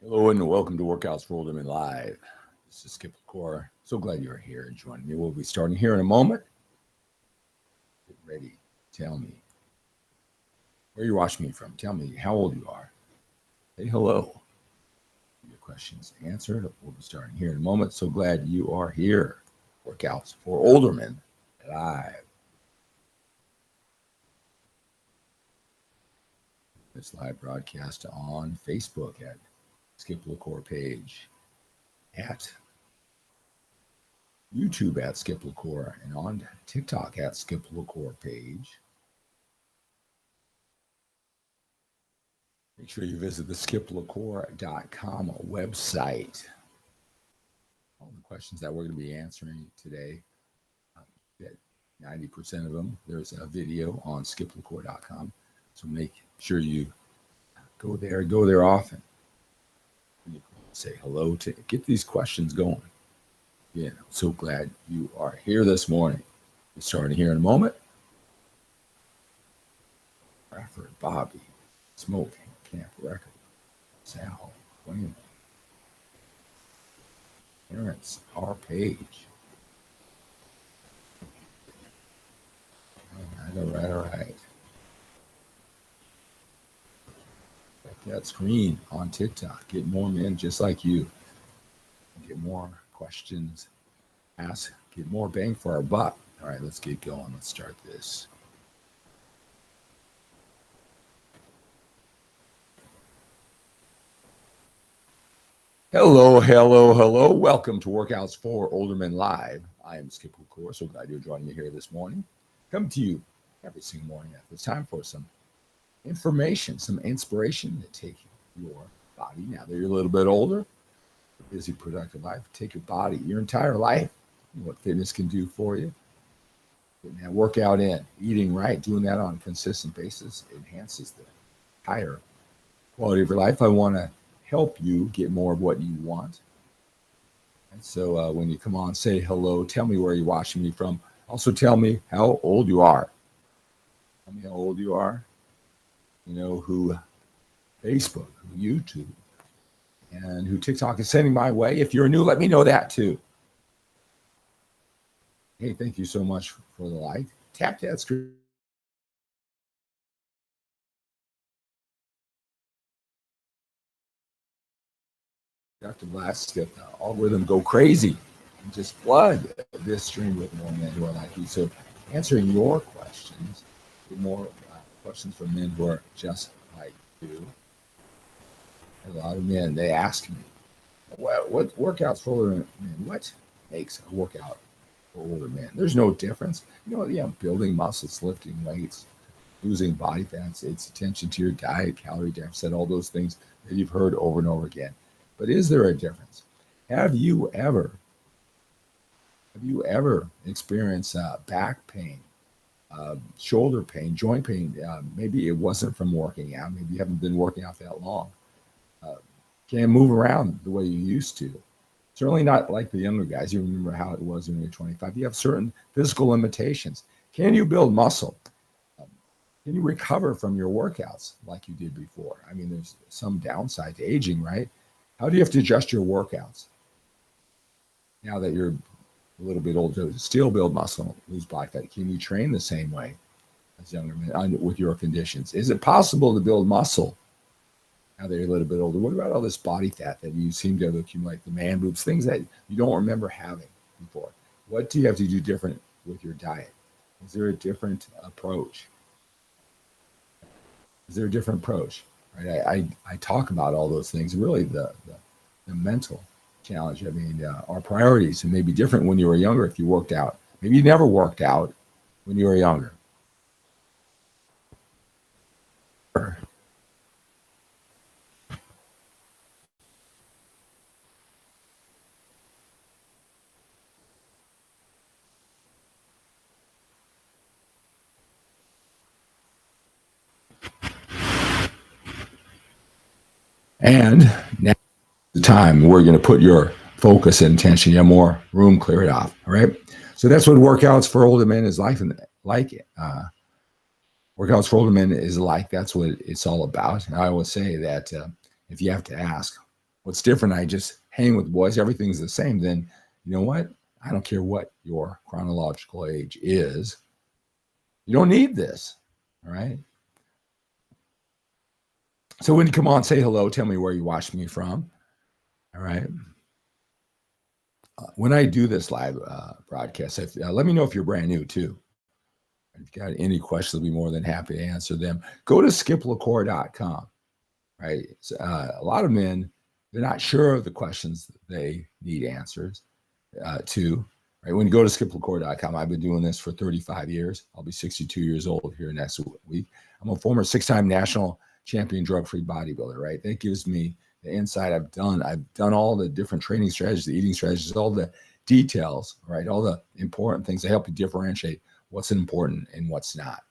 Hello and welcome to Workouts for Older Men Live. This is Skip Cour. So glad you're here and joining me. We'll be starting here in a moment. Get ready. Tell me where you're watching me from. Tell me how old you are. Say hello. Your questions answered. We'll be starting here in a moment. So glad you are here. Workouts for Older Men Live. This live broadcast on Facebook at Skip Cour page, at YouTube at Skip Cour, and on TikTok at Skip Cour page. Make sure you visit the skiplecour.com website. All the questions that we're going to be answering today, 90% of them, there's a video on skiplecour.com. So make sure you go there often. Say hello to get these questions going. Yeah, I'm so glad you are here this morning. We're starting here in a moment. Bradford, Bobby, Smoke, Camp Record, Sal, Wayne, Terrence, our page. All right. Check that screen on TikTok. Get more men just like you. Get more questions asked. Get more bang for our buck. All right, let's get going. Let's start this. Hello. Welcome to Workouts for Older Men Live. I am Skip Cour. So glad you're joining me here this morning. Come to you every single morning at this time for some information, some inspiration to take your body. Now that you're a little bit older, busy, productive life, take your body, your entire life, what fitness can do for you. Getting that workout in, eating right, doing that on a consistent basis enhances the higher quality of your life. I want to help you get more of what you want. And so when you come on, say hello, tell me where you're watching me from. Also tell me how old you are. Tell me how old you are. You know who Facebook, who YouTube, and who TikTok is sending my way. If you're new, let me know that too. Hey, thank you so much for the like. Tap that screen. Dr. Blast, get the algorithm go crazy and just flood this stream with more men who are like you. So answering your questions, get more questions from men who are just like you. A lot of men, they ask me, what workouts for older men? What makes a workout for older men? There's no difference. Building muscles, lifting weights, losing body fats, it's attention to your diet, calorie deficit, all those things that you've heard over and over again. But is there a difference? Have you ever experienced back pain, shoulder pain, joint pain? Maybe it wasn't from working out. Maybe you haven't been working out that long. Can't move around the way you used to. Certainly not like the younger guys. You remember how it was when you were 25. You have certain physical limitations. Can you build muscle? Can you recover from your workouts like you did before? I mean, there's some downside to aging, right? How do you have to adjust your workouts now that you're a little bit older to still build muscle, lose body fat? Can you train the same way as younger men with your conditions? Is it possible to build muscle now that you're a little bit older? What about all this body fat that you seem to have accumulated, the man boobs, things that you don't remember having before? What do you have to do different with your diet? Is there a different approach? Right? I talk about all those things. Really, the mental challenge. I mean, our priorities may be different when you were younger. If you worked out, maybe you never worked out when you were younger. And now the time we're going to put your focus and attention. You have more room, clear it off. All right. So that's what workouts for older men is like. Workouts for older men is like. That's what it's all about. And I always say that if you have to ask, What's different, I just hang with boys, everything's the same, then you know what? I don't care what your chronological age is. You don't need this. All right. So when you come on, say hello, tell me where you watched me from. All right. When I do this live broadcast, let me know if you're brand new too. If you got any questions, I'll be more than happy to answer them. Go to skiplacour.com. Right. So, a lot of men, they're not sure of the questions that they need answers to. Right. When you go to skiplacour.com, I've been doing this for 35 years. I'll be 62 years old here next week. I'm a former 6-time national champion drug-free bodybuilder. Right. That gives me the insight. I've done all the different training strategies, the eating strategies, all the details, right? All the important things to help you differentiate what's important and what's not.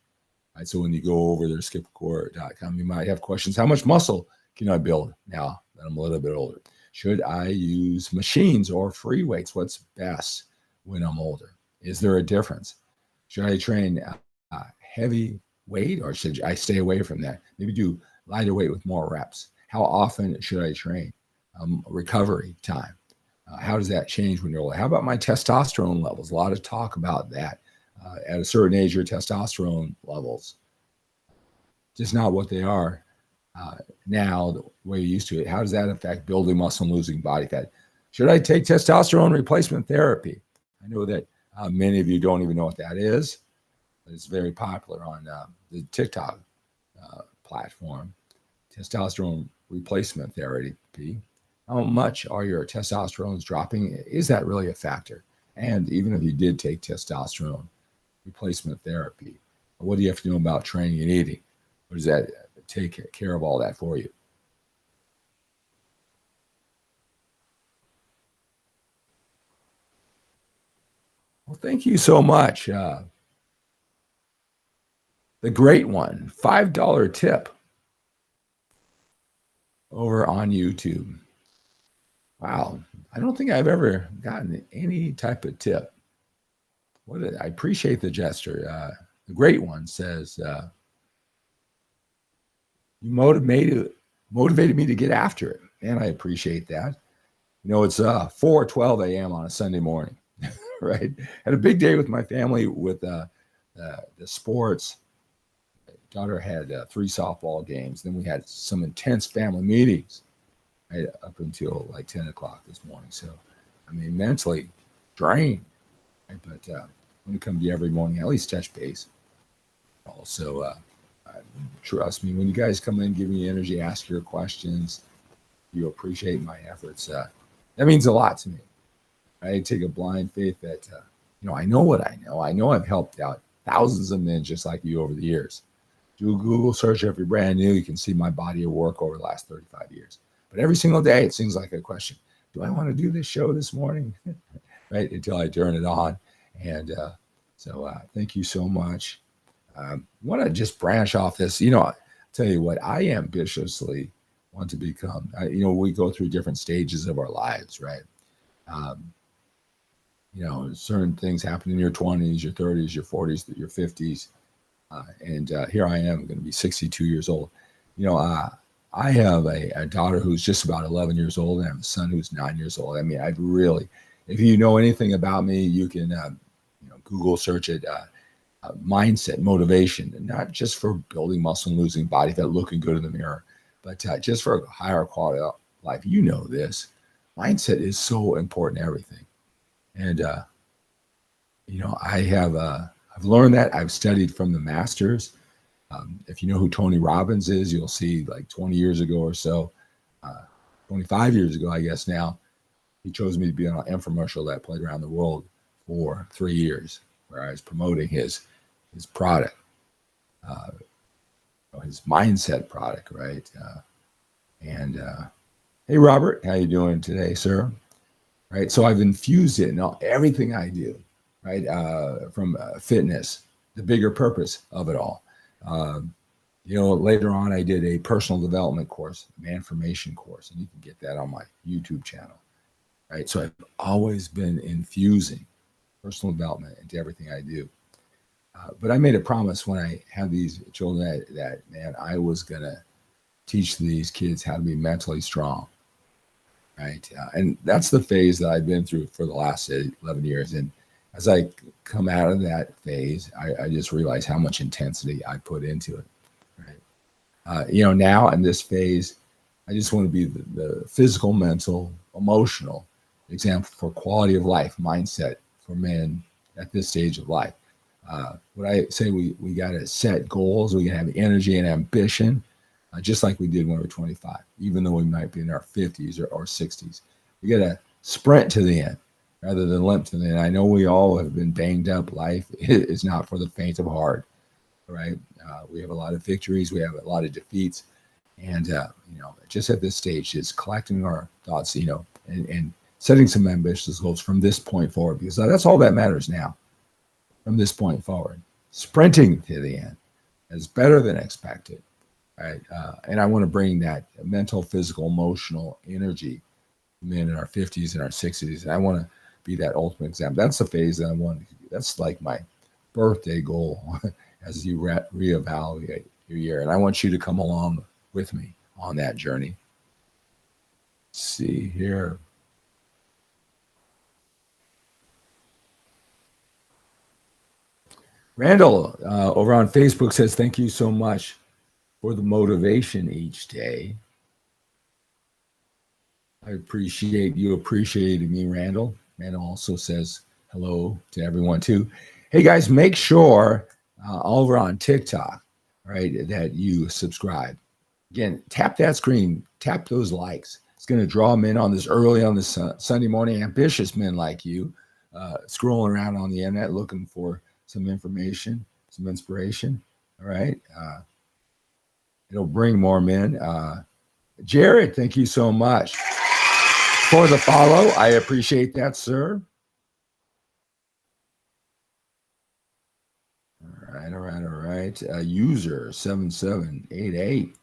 Right. So when you go over there, skiplacour.com, you might have questions. How much muscle can I build now that I'm a little bit older? Should I use machines or free weights? What's best when I'm older? Is there a difference? Should I train heavy weight, or should I stay away from that? Maybe do lighter weight with more reps. How often should I train? Recovery time. How does that change when you're older? How about my testosterone levels? A lot of talk about that. At a certain age, your testosterone levels just not what they are now, the way you used to it. How does that affect building muscle and losing body fat? Should I take testosterone replacement therapy? I know that many of you don't even know what that is, but it's very popular on the TikTok platform. Testosterone replacement therapy. How much are your testosterones dropping? Is that really a factor? And even if you did take testosterone replacement therapy, what do you have to know about training and eating? Or does that take care of all that for you? Well, thank you so much. The great one, $5 tip over on YouTube. Wow, I don't think I've ever gotten any type of tip. I appreciate the gesture. The great one says, you motivated me to get after it. And I appreciate that. You know, it's 4:12 a.m. on a Sunday morning, right? Had a big day with my family with the sports. My daughter had 3 softball games. Then we had some intense family meetings right, up until like 10 o'clock this morning. So, I mean, mentally drained. Right? But when it comes to you every morning, at least touch base. Also, trust me, when you guys come in, give me energy, ask your questions, you appreciate my efforts. That means a lot to me. I take a blind faith that, I know what I know. I know I've helped out thousands of men just like you over the years. Do a Google search if you're brand new. You can see my body of work over the last 35 years. But every single day, it seems like a question. Do I want to do this show this morning? Right, until I turn it on. And so thank you so much. I want to just branch off this. I'll tell you what, I ambitiously want to become. We go through different stages of our lives, right? Certain things happen in your 20s, your 30s, your 40s, your 50s. And here I am going to be 62 years old. I have a daughter who's just about 11 years old, and I have a son who's 9 years old. I mean, if you know anything about me, you can Google search it. Mindset, motivation, and not just for building muscle and losing body fat, looking good in the mirror, but just for a higher quality of life. You know this. Mindset is so important to everything. And, I've learned that. I've studied from the masters. If you know who Tony Robbins is, you'll see like 20 years ago or so, 25 years ago, I guess now, he chose me to be on an infomercial that played around the world for 3 years, where I was promoting his product, his mindset product, right? Hey, Robert, how you doing today, sir? Right. So I've infused it in everything I do, right? From fitness, the bigger purpose of it all. Later on, I did a personal development course, Manformation course, and you can get that on my YouTube channel, right? So I've always been infusing personal development into everything I do. But I made a promise when I had these children that man, I was going to teach these kids how to be mentally strong. right? And that's the phase that I've been through for the last 11 years. And as I come out of that phase, I just realize how much intensity I put into it, right? Now in this phase, I just want to be the physical, mental, emotional example for quality of life mindset for men at this stage of life. What I say, we got to set goals. We got to have energy and ambition, just like we did when we were 25, even though we might be in our 50s or 60s. We got to sprint to the end rather than limp to the end. I know we all have been banged up. Life is not for the faint of heart, right? We have a lot of victories. We have a lot of defeats. And, just at this stage is collecting our thoughts, and setting some ambitious goals from this point forward, because that's all that matters now from this point forward. Sprinting to the end is better than expected, right? And I want to bring that mental, physical, emotional energy men in our 50s and our 60s. And I want to be that ultimate example. That's the phase that I want. That's like my birthday goal as you reevaluate your year. And I want you to come along with me on that journey. Let's see here. Randall over on Facebook says, thank you so much for the motivation each day. I appreciate you appreciating me, Randall. Randall also says hello to everyone too. Hey guys, make sure over on TikTok, right, that you subscribe. Again, tap that screen, tap those likes. It's going to draw men on this early on this Sunday morning, ambitious men like you, scrolling around on the internet looking for some information, some inspiration. All right. It'll bring more men. Jared, thank you so much for the follow. I appreciate that, sir. All right. User 7788.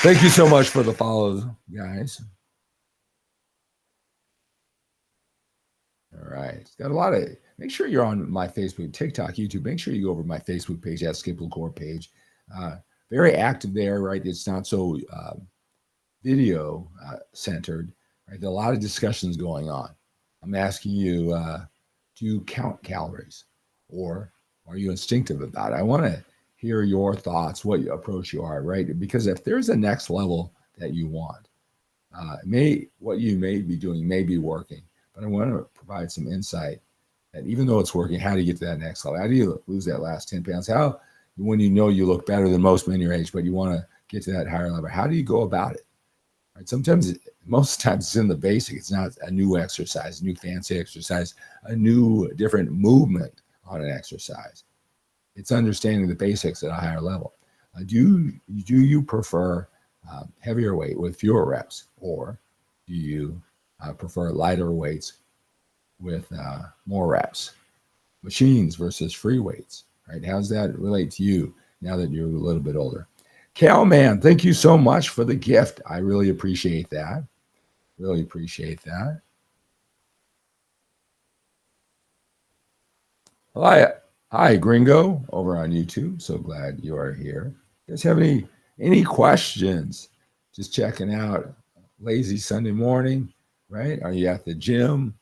Thank you so much for the follow, guys. All right. Got a lot of, make sure you're on my Facebook, TikTok, YouTube. Make sure you go over to my Facebook page, that Skip LaCour page. Very active there, right? It's not so video centered, right? There are a lot of discussions going on. I'm asking you, do you count calories or are you instinctive about it? I want to hear your thoughts, what approach you are, right? Because if there's a next level that you want, what you may be doing may be working, but I want to provide some insight that even though it's working, how do you get to that next level? How do you lose that last 10 pounds? How, when you know you look better than most men your age, but you want to get to that higher level, how do you go about it? Right? Most times it's in the basic. It's not a new exercise, a new fancy exercise, a new different movement on an exercise. It's understanding the basics at a higher level. Do you prefer heavier weight with fewer reps, or do you prefer lighter weights with more reps? Machines versus free weights, right? How does that relate to you now that you're a little bit older? Cal, man, thank you so much for the gift. I really appreciate that. Really appreciate that. Hi, Gringo, over on YouTube. So glad you are here. You guys have any questions? Just checking out lazy Sunday morning, right? Are you at the gym?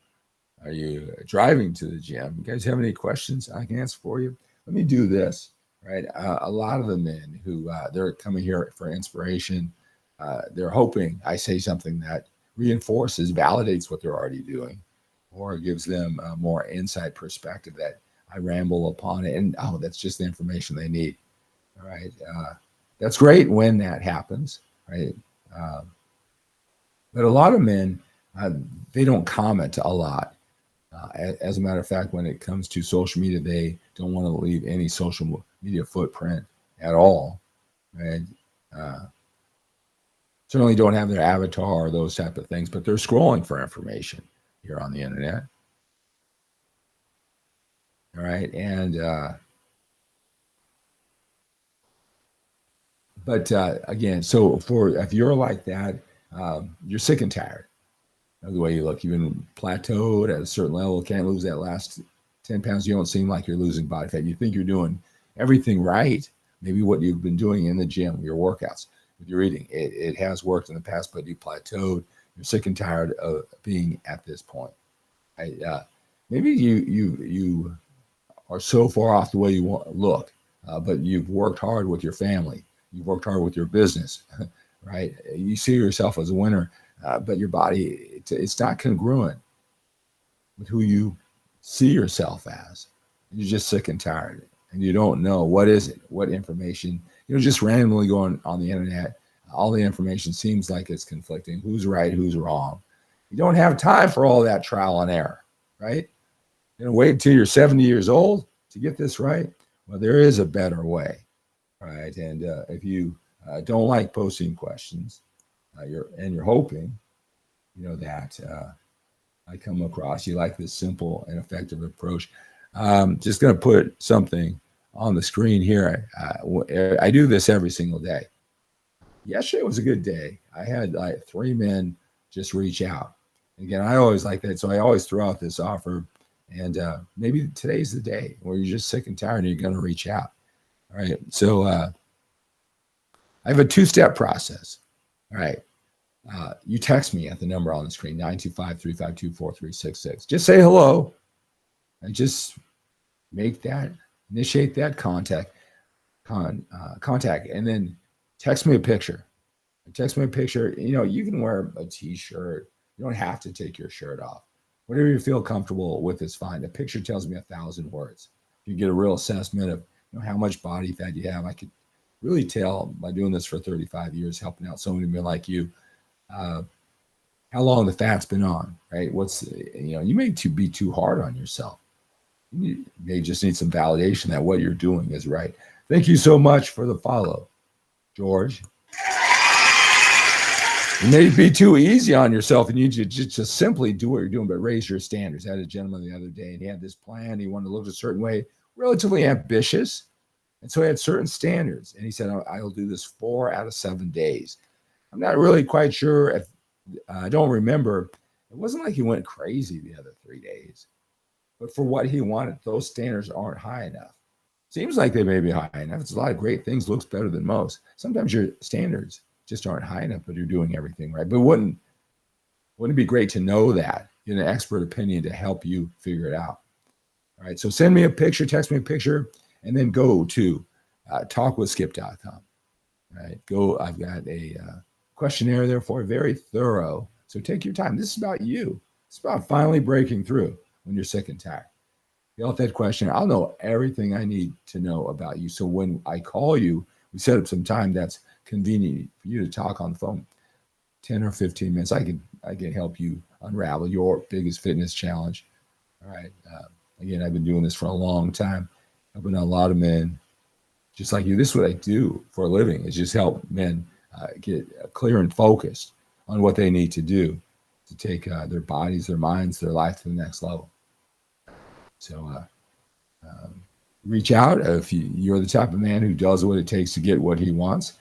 Are you driving to the gym? You guys have any questions I can answer for you? Let me do this, right? A lot of the men who they're coming here for inspiration, they're hoping I say something that reinforces, validates what they're already doing, or gives them a more insight perspective that I ramble upon it. And, that's just the information they need. All right. That's great when that happens, right? But a lot of men, they don't comment a lot. As a matter of fact, when it comes to social media, they don't want to leave any social media footprint at all, right? Certainly don't have their avatar or those type of things, but they're scrolling for information here on the internet. All right. And, but again, so if you're like that, you're sick and tired of the way you look. You've been plateaued at a certain level, can't lose that last 10 pounds. You don't seem like you're losing body fat. You think you're doing everything right. Maybe what you've been doing in the gym, your workouts, with your eating. It has worked in the past, but you plateaued. You're sick and tired of being at this point. Maybe you are so far off the way you look, but you've worked hard with your family. You've worked hard with your business, right? You see yourself as a winner, but your body, it's not congruent with who you see yourself as. You're just sick and tired, and you don't know what is it, what information. Just randomly going on the internet. All the information seems like it's conflicting. Who's right? Who's wrong? You don't have time for all that trial and error, right? Wait until you're 70 years old to get this right. Well, there is a better way, right? And if you don't like posting questions, you're hoping, that I come across you like this simple and effective approach. Just going to put something on the screen here. I do this every single day. Yesterday was a good day. I had like 3 men just reach out. Again, I always like that. So I always throw out this offer. And maybe today's the day where you're just sick and tired and you're going to reach out. All right. So I have a 2-step process. All right. You text me at the number on the screen, 925-352-4366. Just say hello and just initiate that contact, and then text me a picture. Text me a picture. You can wear a t-shirt. You don't have to take your shirt off. Whatever you feel comfortable with is fine. The picture tells me 1,000 words. You get a real assessment of how much body fat you have. I could really tell by doing this for 35 years, helping out so many men like you, how long the fat's been on, right? You may be too hard on yourself. You may just need some validation that what you're doing is right. Thank you so much for the follow, George. You may be too easy on yourself and you just simply do what you're doing, but raise your standards. I had a gentleman the other day and he had this plan. He wanted to look a certain way, relatively ambitious. And so he had certain standards. And he said, I'll do this 4 out of 7 days. I'm not really quite sure if I don't remember. It wasn't like he went crazy the other 3 days. But for what he wanted, those standards aren't high enough. Seems like they may be high enough. It's a lot of great things, looks better than most. Sometimes your standards just aren't high enough, but you're doing everything right. But wouldn't it be great to know that, get an expert opinion to help you figure it out? All right, so send me a picture, text me a picture, and then go to talkwithskip.com. All right, I've got a questionnaire there for you, very thorough. So take your time. This is about you. It's about finally breaking through when you're sick and tired. Fill out that question. I'll know everything I need to know about you. So when I call you, we set up some time that's convenient for you to talk on the phone. 10 or 15 minutes. I can help you unravel your biggest fitness challenge. All right. Again, I've been doing this for a long time, helping a lot of men just like you. This is what I do for a living, is just help men get clear and focused on what they need to do to take their bodies, their minds, their life to the next level. So reach out if you're the type of man who does what it takes to get what he wants.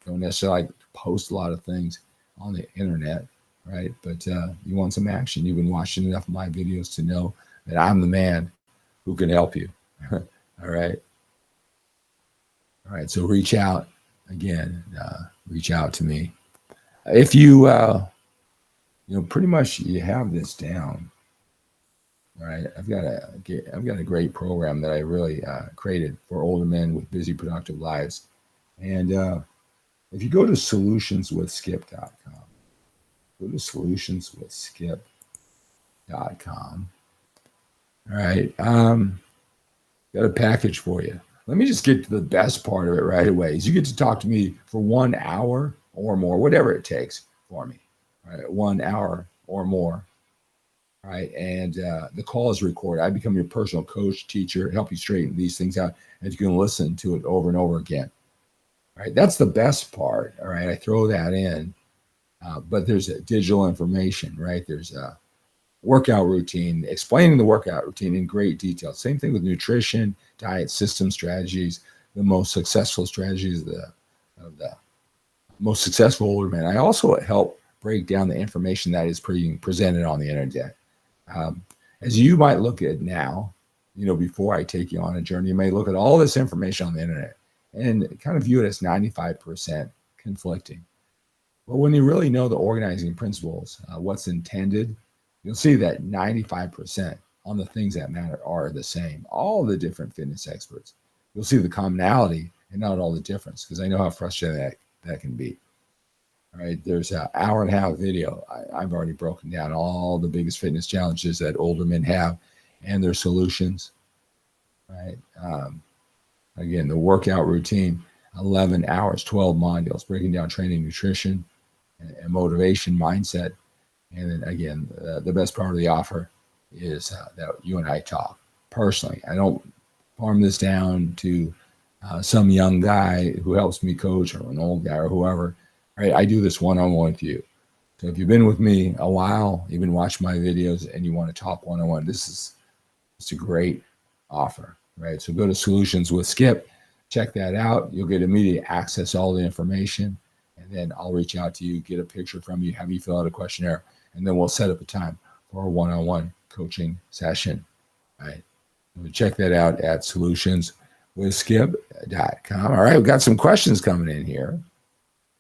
Don't necessarily post a lot of things on the internet, right? But you want some action. You've been watching enough of my videos to know that I'm the man who can help you. All right. All right. So reach out again. Reach out to me. If you, pretty much you have this down. All right. I've got a great program that I really created for older men with busy, productive lives. And if you go to solutionswithskip.com, go to solutionswithskip.com. All right. Got a package for you. Let me just get to the best part of it right away. Is you get to talk to me for 1 hour or more, whatever it takes for me. All right. 1 hour or more. All right. And the call is recorded. I become your personal coach, teacher, help you straighten these things out. And you can listen to it over and over again. All right. That's the best part. All right. I throw that in. But there's digital information, right? There's a workout routine, explaining the workout routine in great detail. Same thing with nutrition, diet, system strategies, the most successful strategies of the most successful older men. I also help break down the information that is being presented on the internet. As you might look at now, before I take you on a journey, you may look at all this information on the internet and kind of view it as 95% conflicting. But when you really know the organizing principles, what's intended, you'll see that 95% on the things that matter are the same. All the different fitness experts. You'll see the commonality and not all the difference, because I know how frustrating that can be. All right, there's an hour and a half video. I've already broken down all the biggest fitness challenges that older men have and their solutions. Right. Again, the workout routine, 11 hours, 12 modules, breaking down training, nutrition, and motivation, mindset. And then again, the best part of the offer is that you and I talk personally. I don't farm this down to some young guy who helps me coach, or an old guy, or whoever. Right? I do this one-on-one with you. So if you've been with me a while, you've been watching my videos, and you want to talk one-on-one, it's a great offer. Right? So go to Solutions with Skip, check that out. You'll get immediate access to all the information, and then I'll reach out to you, get a picture from you, have you fill out a questionnaire, and then we'll set up a time for a one-on-one coaching session. Right? So check that out at solutionswithskip.com. All right, we've got some questions coming in here.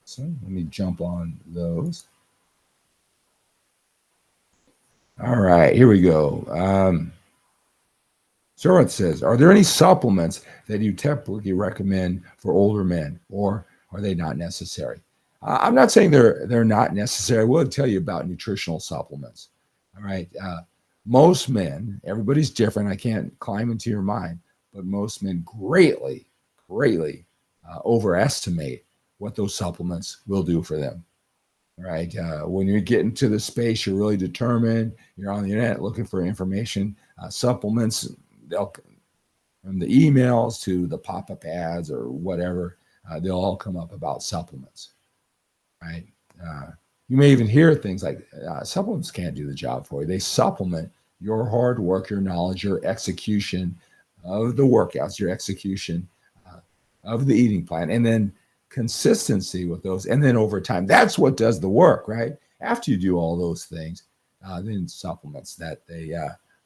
So let me jump on those. All right, here we go. Surat says, are there any supplements that you typically recommend for older men, or are they not necessary? I'm not saying they're not necessary. I will tell you about nutritional supplements. All right. Most men, everybody's different. I can't climb into your mind, but most men greatly overestimate what those supplements will do for them. Right. When you get into the space, you're really determined. You're on the internet looking for information. Supplements, from the emails to the pop-up ads or whatever, they'll all come up about supplements. Right. You may even hear things like supplements can't do the job for you. They supplement your hard work, your knowledge, your execution of the workouts, your execution of the eating plan, and then consistency with those. And then over time, that's what does the work, right? After you do all those things, then supplements that they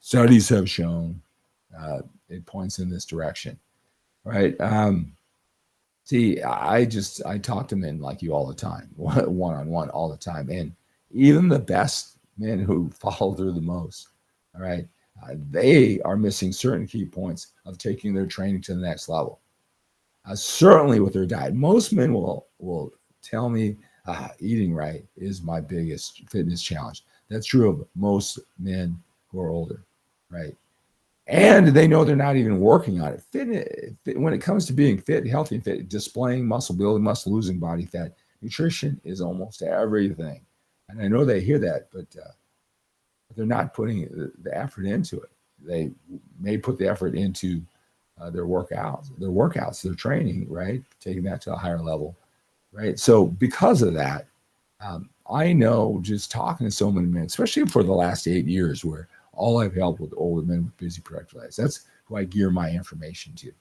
studies have shown it points in this direction, right? See, I talk to men like you all the time, one-on-one all the time. And even the best men who follow through the most, all right, they are missing certain key points of taking their training to the next level. Certainly with their diet. Most men will tell me eating right is my biggest fitness challenge. That's true of most men who are older, right? And they know they're not even working on it. Fitness, when it comes to being fit, healthy and fit, displaying muscle building, muscle losing body fat, nutrition is almost everything. And I know they hear that, but they're not putting the effort into it. They may put the effort into their workouts, their training, right? Taking that to a higher level, right? So because of that, I know just talking to so many men, especially for the last 8 years, where all I've helped with older men with busy, productive lives. That's who I gear my information to.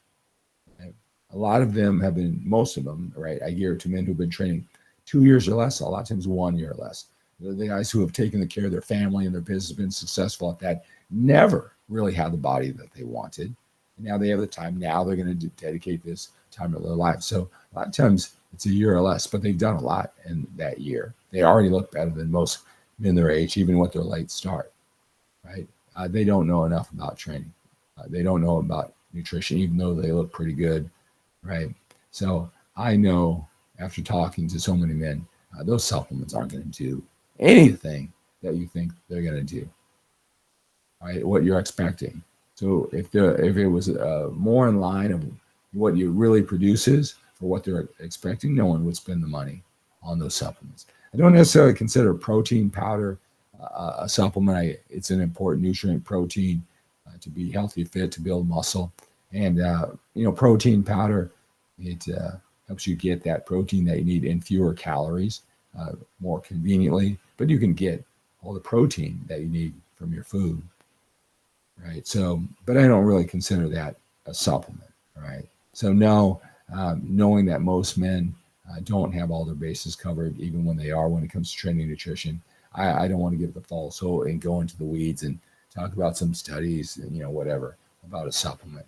And a lot of them have been, most of them, right? I gear to men who've been training 2 years or less, a lot of times 1 year or less. The guys who have taken the care of their family and their business, been successful at that, never really had the body that they wanted. And now they have the time. Now they're going to dedicate this time of their life. So a lot of times it's a year or less, but they've done a lot in that year. They already look better than most men their age, even with their late start. Right? They don't know enough about training. They don't know about nutrition, even though they look pretty good, right? So I know after talking to so many men, those supplements aren't going to do anything that you think they're going to do, right? What you're expecting. So if it was more in line of what you really produces for what they're expecting, no one would spend the money on those supplements. I don't necessarily consider protein powder a supplement. It's an important nutrient, protein, to be healthy, fit, to build muscle. And, protein powder, it helps you get that protein that you need in fewer calories, more conveniently. But you can get all the protein that you need from your food, right? So, but I don't really consider that a supplement, right? So no, knowing that most men don't have all their bases covered, even when it comes to training nutrition, I don't want to give the false hope and go into the weeds and talk about some studies and, whatever about a supplement.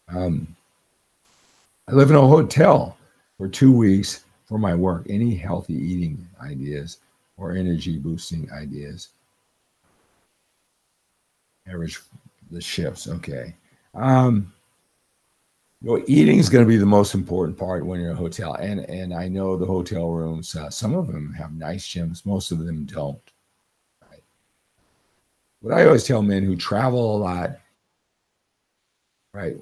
I live in a hotel. for 2 weeks for my work. Any healthy eating ideas or energy boosting ideas? Average the shifts. Okay. Um, Eating is going to be the most important part when you're in a hotel, and I know the hotel rooms. Some of them have nice gyms. Most of them don't. Right? What I always tell men who travel a lot, right?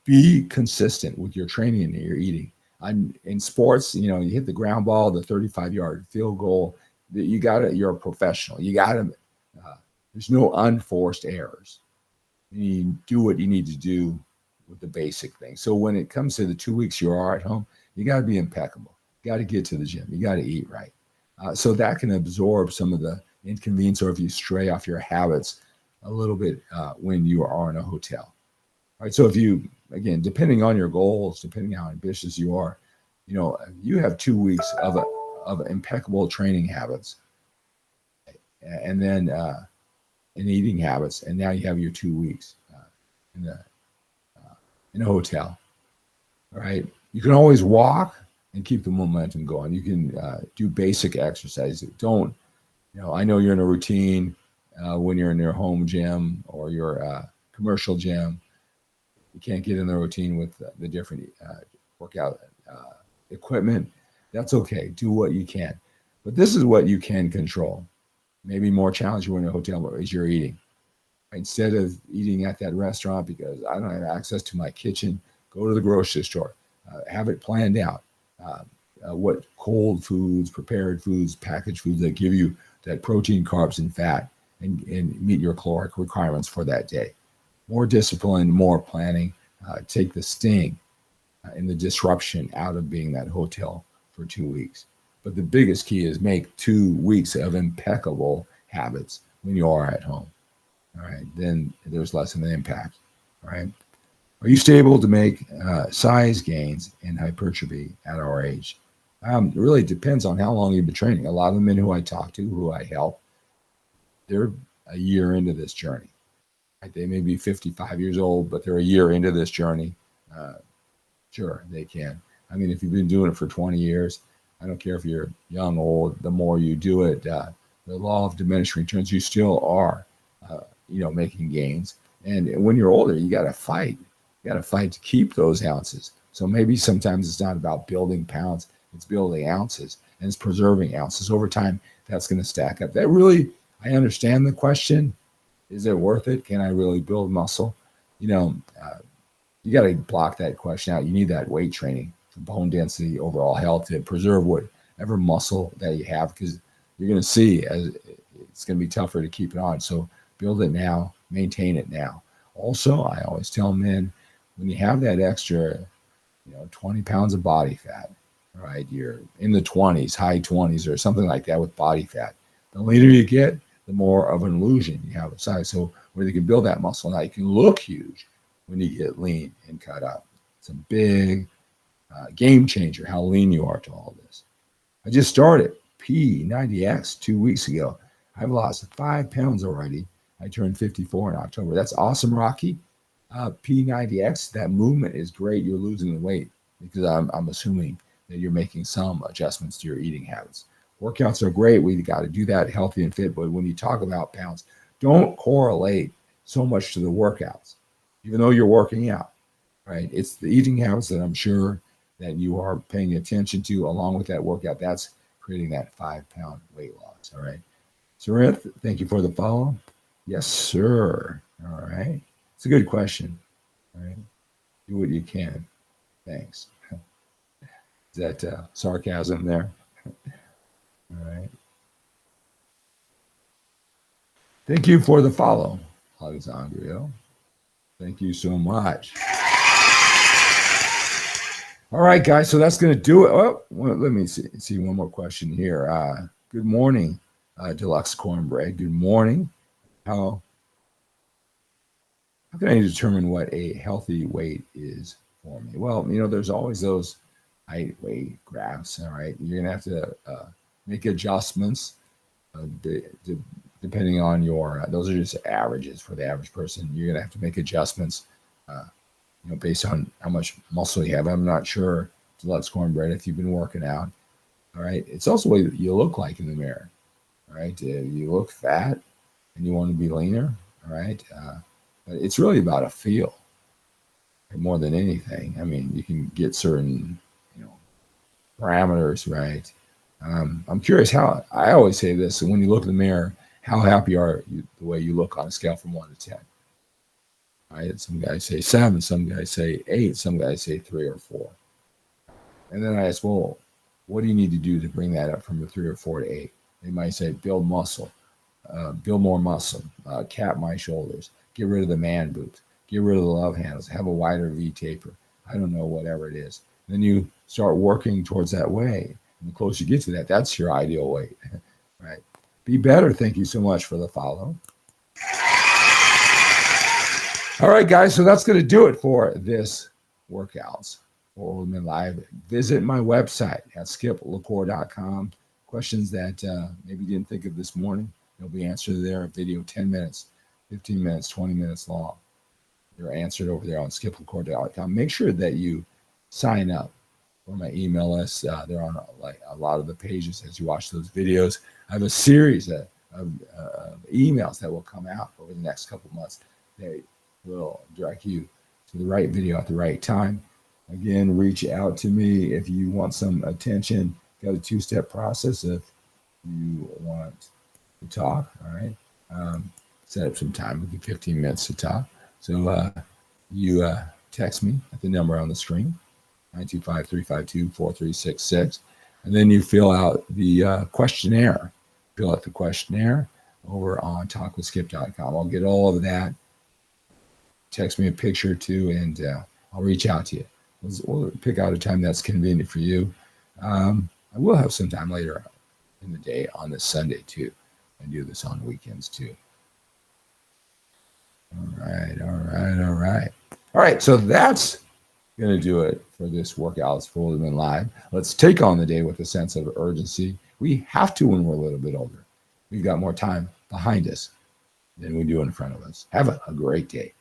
Be consistent with your training and your eating. In sports, you hit the ground ball, the 35-yard field goal. You got it. You're a professional. You got to. Uh, there's no unforced errors. You do what you need to do with the basic things. So when it comes to the 2 weeks you are at home, you got to be impeccable. You got to get to the gym. You got to eat right. So that can absorb some of the inconvenience, or if you stray off your habits a little bit when you are in a hotel. All right. So if you, again, depending on your goals, depending how ambitious you are, you have 2 weeks of impeccable training habits, and then in eating habits, and now you have your 2 weeks in the in a hotel. All right, you can always walk and keep the momentum going. You can do basic exercise. Don't I know you're in a routine when you're in your home gym or your commercial gym. You can't get in the routine with the different workout equipment. That's okay. Do what you can, but this is what you can control. Maybe more challenging when you're in a hotel is your eating. Instead of eating at that restaurant because I don't have access to my kitchen, go to the grocery store. Have it planned out. What cold foods, prepared foods, packaged foods that give you that protein, carbs, and fat and meet your caloric requirements for that day. More discipline, more planning. Take the sting and the disruption out of being that hotel for 2 weeks. But the biggest key is make 2 weeks of impeccable habits when you are at home. All right, then there's less of an impact. All right. Are you stable to make size gains and hypertrophy at our age? It really depends on how long you've been training. A lot of the men who I talk to, who I help, they're a year into this journey. Right? They may be 55 years old, but they're a year into this journey. Sure, they can. I mean, if you've been doing it for 20 years, I don't care if you're young, old, the more you do it, the law of diminishing returns, you still are, making gains. And when you're older, you got to fight. You got to fight to keep those ounces. So maybe sometimes it's not about building pounds, it's building ounces and it's preserving ounces. Over time, that's going to stack up. That really, I understand the question. Is it worth it? Can I really build muscle? You got to block that question out. You need that weight training for bone density, overall health, to preserve whatever muscle that you have, because you're going to see as it's going to be tougher to keep it on. So build it now, maintain it now. Also, I always tell men, when you have that extra, 20 pounds of body fat, right? You're in the 20s, high 20s, or something like that with body fat. The leaner you get, the more of an illusion you have of size. So where you can build that muscle now, you can look huge when you get lean and cut up. It's a big game changer how lean you are to all this. I just started P90X 2 weeks ago. I've lost 5 pounds already. I turned 54 in October. That's awesome, Rocky. P90X, that movement is great. You're losing the weight because I'm assuming that you're making some adjustments to your eating habits. Workouts are great. We got to do that healthy and fit. But when you talk about pounds, don't correlate so much to the workouts, even though you're working out, right? It's the eating habits that I'm sure that you are paying attention to along with that workout. That's creating that 5-pound weight loss. All right. Sarinth, thank you for the follow. Yes, sir. All right. It's a good question. All right. Do what you can. Thanks. Is that sarcasm there? All right. Thank you for the follow, Alexandria. Thank you so much. All right, guys. So that's going to do it. Oh, well, let me see one more question here. Good morning, Deluxe Cornbread. Good morning. How can I determine what a healthy weight is for me? Well, there's always those height weight graphs. All right. You're going to have to make adjustments depending on your, those are just averages for the average person. You're going to have to make adjustments, based on how much muscle you have. I'm not sure loves cornbread if you've been working out. All right. It's also what you look like in the mirror. All right. You look fat and you want to be leaner. All right. But it's really about a feel more than anything. I mean, you can get certain, parameters, right? I'm curious how, I always say this. So when you look in the mirror, how happy are you the way you look on a scale from 1 to 10? Right? Some guys say 7, some guys say 8, some guys say 3 or 4. And then I ask, well, what do you need to do to bring that up from a 3 or 4 to 8? They might say, build muscle, build more muscle, cap my shoulders, get rid of the man boobs, get rid of the love handles, have a wider V taper. I don't know, whatever it is. Then you start working towards that way. And the closer you get to that, that's your ideal weight, right? Be better. Thank you so much for the follow. All right, guys. So that's going to do it for this workouts for Old Men Live. Visit my website at skiplacour.com. Questions that maybe you didn't think of this morning, they'll be answered there. A video 10 minutes, 15 minutes, 20 minutes long. They're answered over there on skiplacour.com. Make sure that you sign up for my email list. They're on a lot of the pages as you watch those videos. I have a series of emails that will come out over the next couple months. They will direct you to the right video at the right time. Again, reach out to me if you want some attention. Got a 2-step process if you want to talk. All right. Set up some time. We'll give 15 minutes to talk. So you text me at the number on the screen, 925-352-4366. And then you fill out the questionnaire. Fill out the questionnaire over on talkwithskip.com. I'll get all of that. Text me a picture or two, and I'll reach out to you. We'll pick out a time that's convenient for you. I will have some time later in the day on this Sunday, too. I do this on weekends, too. All right. So that's going to do it for this workout for Old Men Live. Let's take on the day with a sense of urgency. We have to when we're a little bit older. We've got more time behind us than we do in front of us. Have a great day.